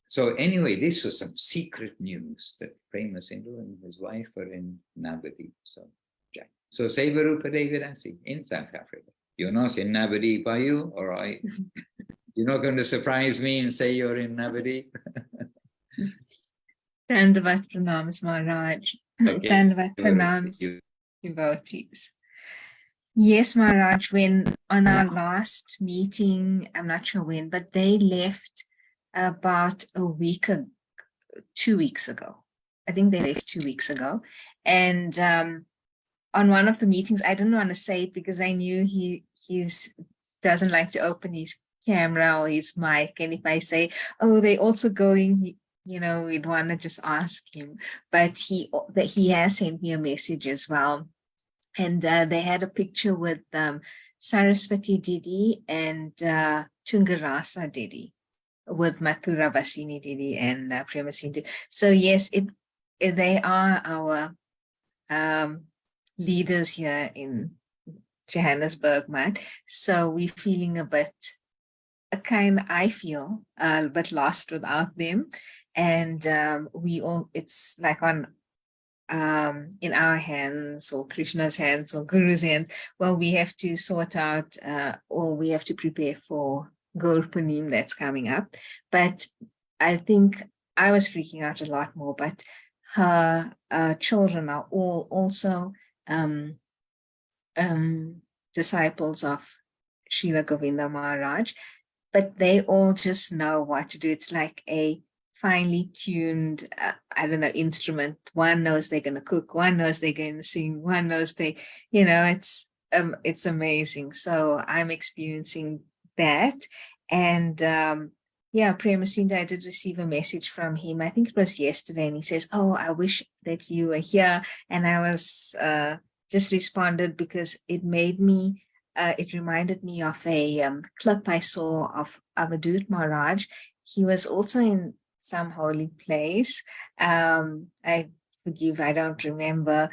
So anyway, this was some secret news that Prema Sindhu and his wife are in Nabadwīp. So Sevarupa Devidasi in South Africa. You're not in Nabadwīp, are you? Or are you? You're not going to surprise me and say you're in Nabadwīp? Dandavat pranams, Maharaj. Okay. Dandavat pranams, devotees. Yes, Maharaj, when on our last meeting, I'm not sure when, but they left about 2 weeks ago. I think they left 2 weeks ago. And on one of the meetings, I didn't want to say it because I knew he doesn't like to open his camera or his mic. And if I say, oh, they're also going, we'd want to just ask him. But he has sent me a message as well. And they had a picture with Saraswati Didi and Tungarasa Didi, with Mathura Basini Didi and Prema Sindhu. So yes, they are our leaders here in Johannesburg, Mat. So we're feeling I feel a bit lost without them. And it's like in our hands or Krishna's hands or Guru's hands. Well, we have to sort out or we have to prepare for Gaur Punim that's coming up. But I think I was freaking out a lot more, but her children are all also disciples of Srila Govinda Maharaj, but they all just know what to do. It's like a finely tuned, instrument. One knows they're going to cook, one knows they're going to sing, one knows it's amazing. So I'm experiencing that. And Prema Sindhu, I did receive a message from him. I think it was yesterday, and he says, oh, I wish that you were here. And I was just responded because it reminded me of a clip I saw of Avadut Maharaj. He was also in some holy place. I don't remember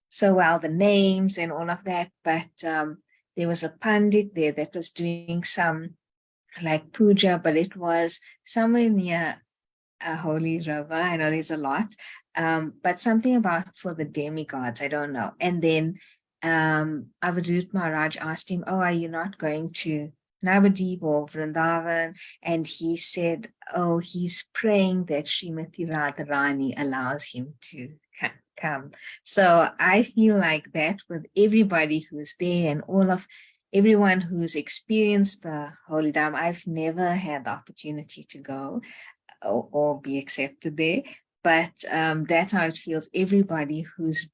so well the names and all of that, but there was a Pandit there that was doing some like puja, but it was somewhere near a holy river. I know there's a lot, but something about for the demigods, I don't know. And then Avadut Maharaj asked him, oh, are you not going to Nabadwīp or Vrindavan? And he said, oh, he's praying that Srimati Radharani allows him to come. So I feel like that with everybody who's there and everyone who's experienced the Holy Dhām. I've never had the opportunity to go or be accepted there, but that's how it feels. Everybody who's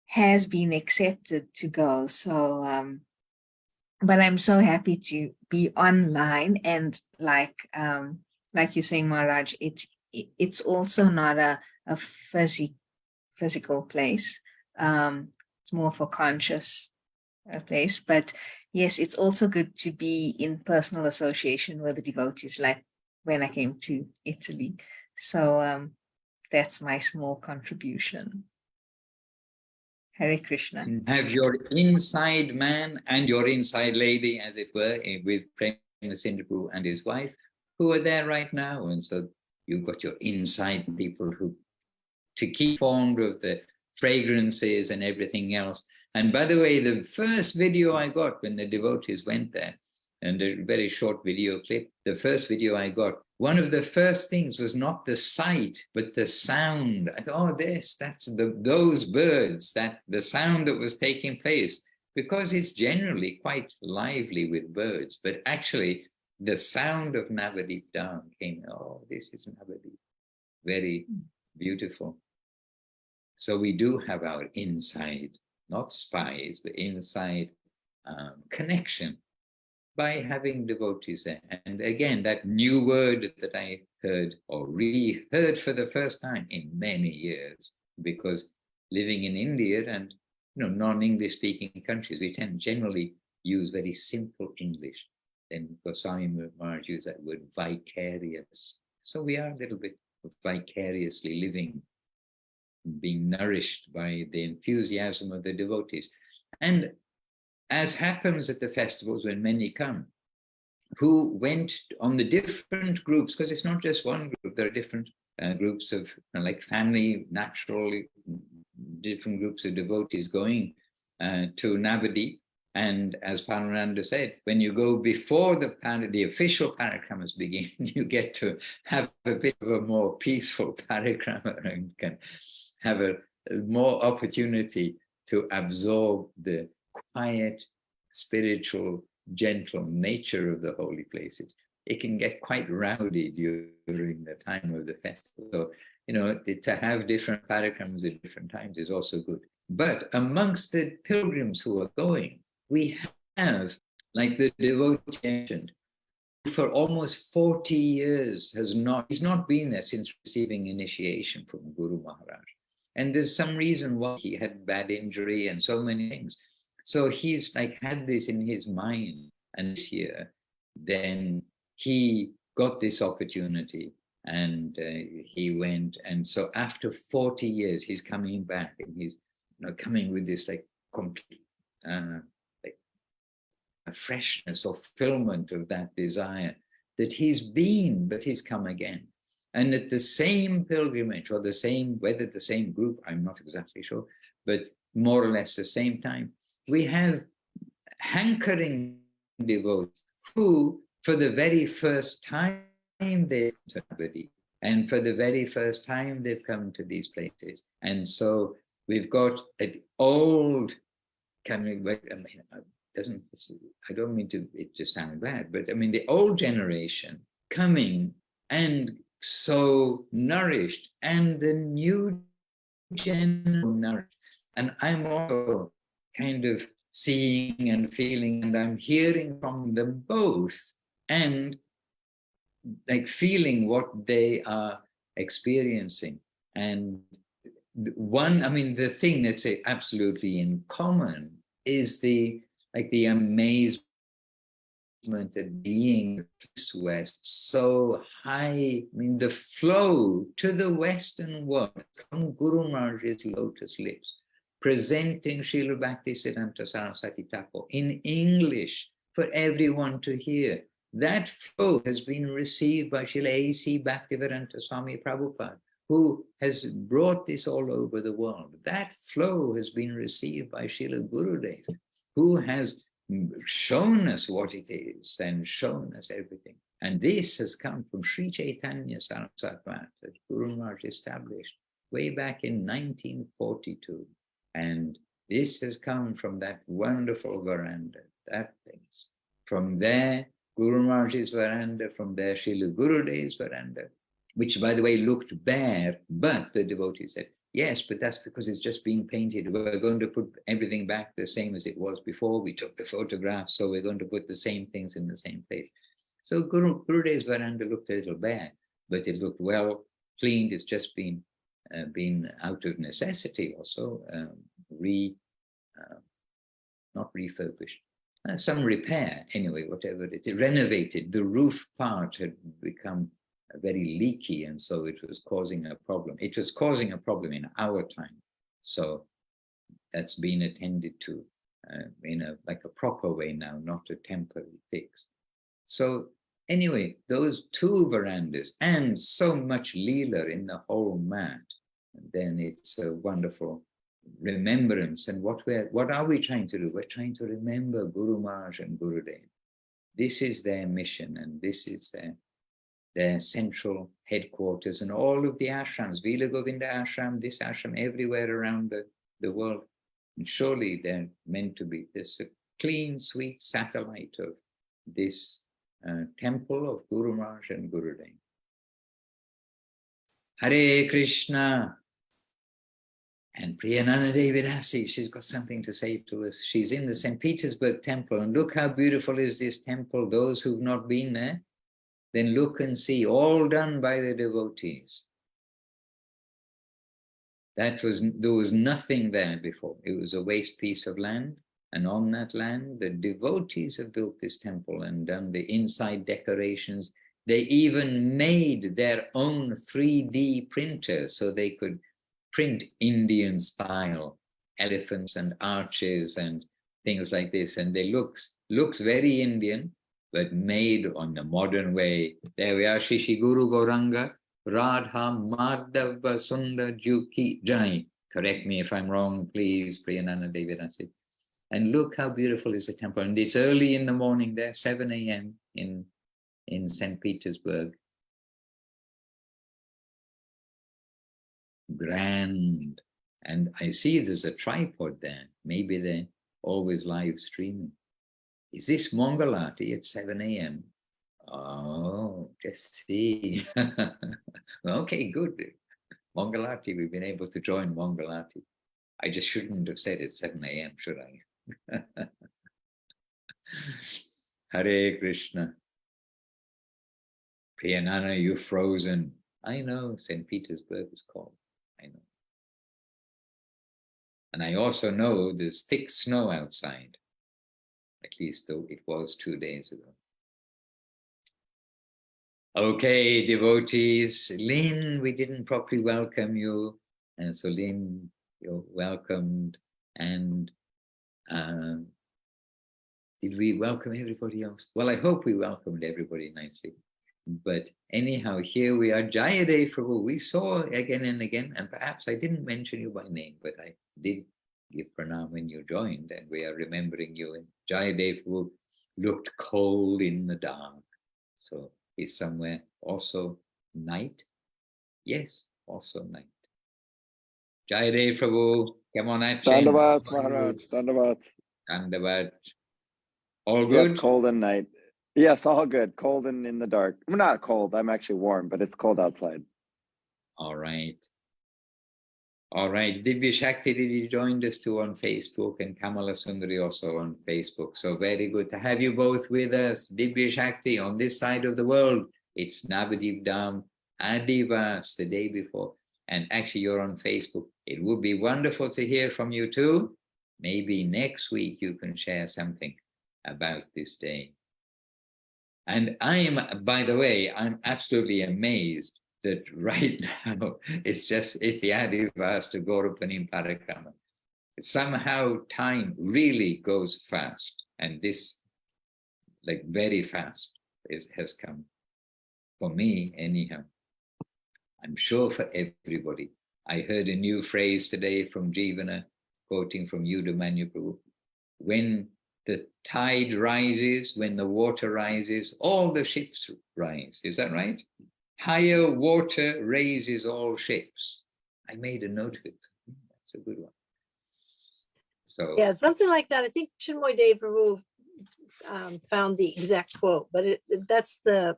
has been accepted to go. So, but I'm so happy to be online, and like you're saying, Maharaj, it's also not a physical place. It's more for conscious place. But yes, it's also good to be in personal association with the devotees, like when I came to Italy. So that's my small contribution. Hare Krishna. Have your inside man and your inside lady, as it were, with Prema Sindhu and his wife, who are there right now. And so you've got your inside people who, to keep informed of the fragrances and everything else. And by the way, the first video I got when the devotees went there, and a very short video clip, the first video I got, one of the first things was not the sight, but the sound. I thought, oh, that's those birds, that the sound that was taking place, because it's generally quite lively with birds, but actually the sound of Nabadwīp Dhām came, oh, this is Nabadwīp, very beautiful. So we do have our inside, not spies, but inside connection by having devotees there. And again, that new word that I heard or re-heard for the first time in many years, because living in India and non-English speaking countries, we tend generally use very simple English. Then Goswami Maharaj used that word vicarious. So we are a little bit vicariously living, being nourished by the enthusiasm of the devotees. And as happens at the festivals when many come, who went on the different groups, because it's not just one group, there are different groups of like family, naturally, different groups of devotees going to Nabadwīp. And as Paramananda said, when you go before the official parikramas begin, you get to have a bit of a more peaceful parikrama and can have a more opportunity to absorb the quiet, spiritual, gentle nature of the holy places. It can get quite rowdy during the time of the festival. So, to have different parikramas at different times is also good. But amongst the pilgrims who are going, we have, like the devotee mentioned, for almost 40 years he's not been there since receiving initiation from Guru Maharaj. And there's some reason why he had bad injury and so many things. So he's like had this in his mind. And this year, then he got this opportunity and he went. And so after 40 years, he's coming back and he's coming with this like complete like a freshness or fulfillment of that desire that he's been, but he's come again. And at the same pilgrimage or whether the same group, I'm not exactly sure, but more or less the same time, we have hankering devotees who, for the very first time, they've come to Nabadwīp, and for the very first time, they've come to these places. And so we've got an old coming back. I mean, I don't mean it to sound bad, but I mean the old generation coming and so nourished, and the new generation nourished. And I'm also kind of seeing and feeling, and I'm hearing from them both, and like feeling what they are experiencing. And the thing that's absolutely in common is the amazement at being west so high. I mean, the flow to the Western world from Guru Maharaj's lotus lips, presenting Srila Bhaktisiddhanta Saraswati Thakur in English for everyone to hear. That flow has been received by Srila A.C. Bhaktivedanta Swami Prabhupada, who has brought this all over the world. That flow has been received by Srila Gurudev, who has shown us what it is and shown us everything. And this has come from Sri Chaitanya Saraswati that Guru Maharaj established way back in 1942. And this has come from that wonderful veranda, that place. From there, Guru Maharaj's veranda, from there, Srila Gurudev's veranda, which, by the way, looked bare, but the devotee said, yes, but that's because it's just being painted. We're going to put everything back the same as it was before. We took the photographs, so we're going to put the same things in the same place. So Gurudev's veranda looked a little bare, but it looked well cleaned. It's just been out of necessity also, not refurbished. Some repair, anyway, whatever it is, renovated. The roof part had become very leaky, and so it was causing a problem. It was causing a problem in our time. So that's been attended to in a proper way now, not a temporary fix. So Anyway, those 2 verandas and so much Leela in the whole mat, then it's a wonderful remembrance. And what are we trying to do? We're trying to remember Guru Maharaj and Gurudev. This is their mission, and this is their central headquarters, and all of the ashrams, Vila Govinda ashram, this ashram, everywhere around the world. And surely they're meant to be this clean, sweet satellite of this temple of Guru Maharaj and Gurudev. Hare Krishna. And Priyanana Devidasi, she's got something to say to us. She's in the St. Petersburg temple, and look how beautiful is this temple. Those who've not been there, then look and see, all done by the devotees. There was nothing there before. It was a waste piece of land, and on that land, the devotees have built this temple and done the inside decorations. They even made their own 3D printer so they could print Indian style elephants and arches and things like this, and they looks very Indian, but made on the modern way. There we are, Shishi Guru Gauranga, Radha Madhava Sundar Juki Jai. Correct me if I'm wrong, please, Priyanana Devidasi. And look how beautiful is the temple. And it's early in the morning there, 7 a.m. in St. Petersburg. Grand. And I see there's a tripod there. Maybe they're always live streaming. Is this Mangalati at 7 a.m.? Oh, just see. Okay, good. Mangalati, we've been able to join Mangalati. I just shouldn't have said it's 7 a.m., should I? Hare Krishna. Priyanana, you're frozen. I know, St. Petersburg is cold. I know. And I also know there's thick snow outside. At least though it was 2 days ago. Okay, devotees. Lynn, we didn't properly welcome you. And so Lynn, you're welcomed. And did we welcome everybody else? Well, I hope we welcomed everybody nicely. But anyhow, here we are. Jayadev Prabhu, we saw again and again, and perhaps I didn't mention you by name, but I did give pranam when you joined, and we are remembering you. And Jayadev Prabhu looked cold in the dark. So he's somewhere. Also night. Yes, also night. Jayadev Prabhu, come on at Dandavat, Maharaj, Dandavat. Dandavat. All good? Yes, cold and night. Yes, all good. Cold and in the dark. I'm not cold. I'm actually warm, but it's cold outside. All right. All right. Divya Shakti Didi joined us too on Facebook, and Kamala Sundari also on Facebook. So very good to have you both with us. Divya Shakti on this side of the world. It's Nabadwīp Dhām, Adivas the day before. And actually you're on Facebook. It would be wonderful to hear from you too. Maybe next week you can share something about this day. And by the way, I'm absolutely amazed that right now it's the Adivas to Gaurupanim Parikrama. Somehow time really goes fast, and this, like very fast, has come. For me, anyhow. I'm sure for everybody. I heard a new phrase today from Jivana, quoting from Yudhamanyu Prabhu. When the tide rises, when the water rises, all the ships rise. Is that right? Higher water raises all ships. I made a note of it. That's a good one. So Yeah, something like that. I think Chinmoy Dev Prabhu found the exact quote, but that's the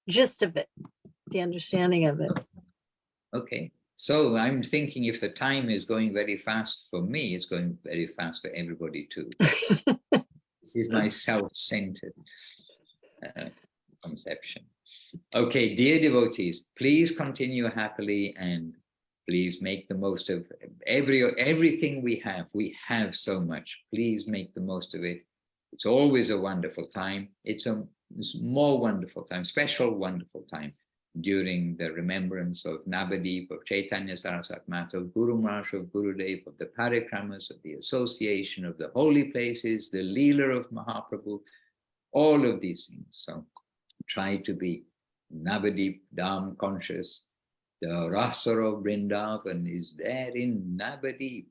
gist of it, the understanding of it. okay. So I'm thinking if the time is going very fast for me, it's going very fast for everybody too. This is my self-centered conception. Okay, dear devotees, please continue happily and please make the most of everything we have. We have so much. Please make the most of it. It's always a wonderful time. It's a more wonderful time, special wonderful time during the remembrance of Nabadwīp, of Chaitanya Saraswati Mata, of Guru Maharaj, of Gurudev, of the parikramas, of the association, of the holy places, the Leela of Mahaprabhu, all of these things. So try to be Nabadwīp Dhām conscious. The rasa of Vrindavan is there in Nabadwīp.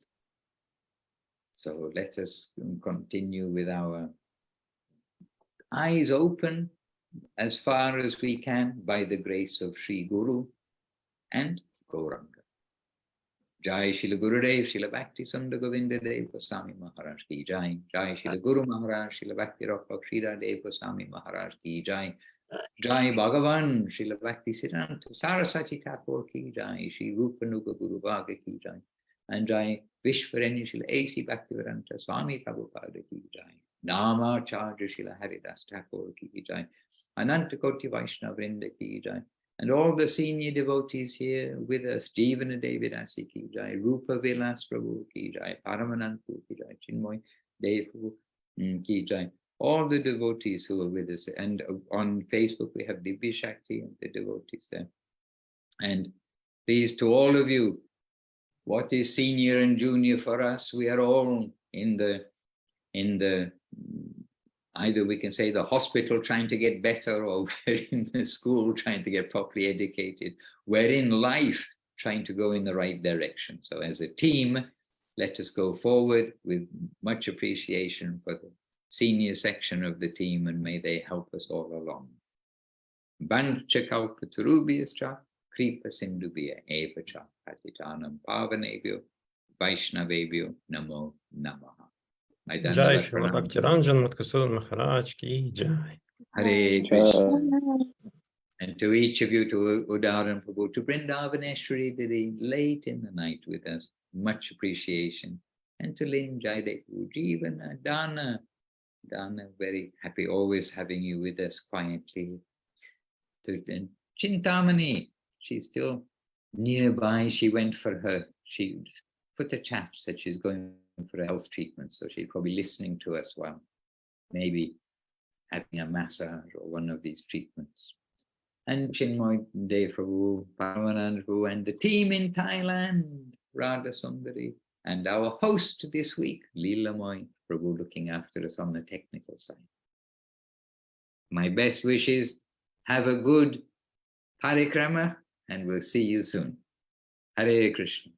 So let us continue with our eyes open as far as we can by the grace of Sri Guru and Gauranga. Jai Shri Gurudev, Shri Bhakti Sundar Govinda Dev Goswami Maharaj ki Jai. Jai Shri Guru Maharaj, Shri Bhakti Rapak Sridhar Dev Goswami Maharaj ki Jai. Jai Bhagavan, Shri Bhakti Siddhanta Saraswati Thakur ki Jai. Shri Rupanuga Guru Bhaga ki Jai. And Jai Vishwareni Shri A.C. Bhaktivedanta Swami Prabhupada ki Jai. Namacharya Shri Haridas Thakur ki Jai. Ananta Koti Vaishnava Vrinda ki Jai. And all the senior devotees here with us, Jivana Devidasi ki Jai, Rupa Vilas Prabhu ki Jai, Paramanantu ki Jai, Chinmoy Devu ki Jai. All the devotees who are with us. And on Facebook, we have Divya Shakti and the devotees there. And please, to all of you, what is senior and junior for us? We are all in the either we can say the hospital trying to get better, or we're in the school trying to get properly educated. We're in life trying to go in the right direction. So as a team, let us go forward with much appreciation for the senior section of the team, and may they help us all along. Bancha kalpatarubhyascha kripa sindubhya eva cha patitanam pavanebhyo vaishnavebhyo namo namaha. Jai Srila Bhaktiranjan Madhusudan Maharaj ki Jai. Hare Krishna. And to each of you, to Udaran Prabhu, to Vrindavaneshwari Didi, late in the night with us, much appreciation. And to Lin Jaidevu, Jeevana, Dana, very happy always having you with us quietly. To Chintamani, she's still nearby. She went for she put a chat, said she's going for a health treatment, so she's probably listening to us while maybe having a massage or one of these treatments. And Chinmoy Dev Prabhu, Paramanand Prabhu, and the team in Thailand, Radha Sundari, and our host this week, Leela Moy Prabhu, looking after us on the technical side. My best wishes, have a good parikrama, and we'll see you soon. Hare Krishna.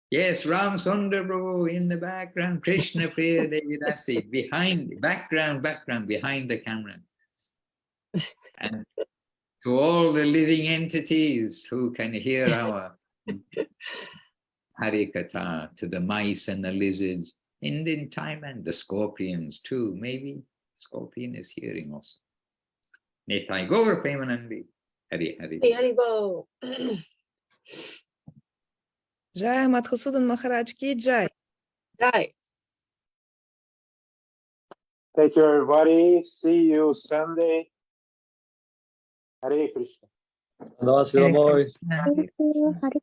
Yes, Ram Sundar Prabhu in the background, Krishna Priya Devidasi, background, behind the camera. And to all the living entities who can hear our Harikatha, to the mice and the lizards, and in Thailand, the scorpions too, maybe scorpion is hearing also. Nitai Gaur Premanandi, Hari Hari. Hey, Haribo. Jai Madhusudan Maharaj ki Jai. Jai. Thank you, everybody. See you Sunday. Hare Krishna. Namaste, boy. Hare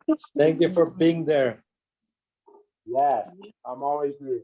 Krishna. Thank you for being there. Yes, I'm always here.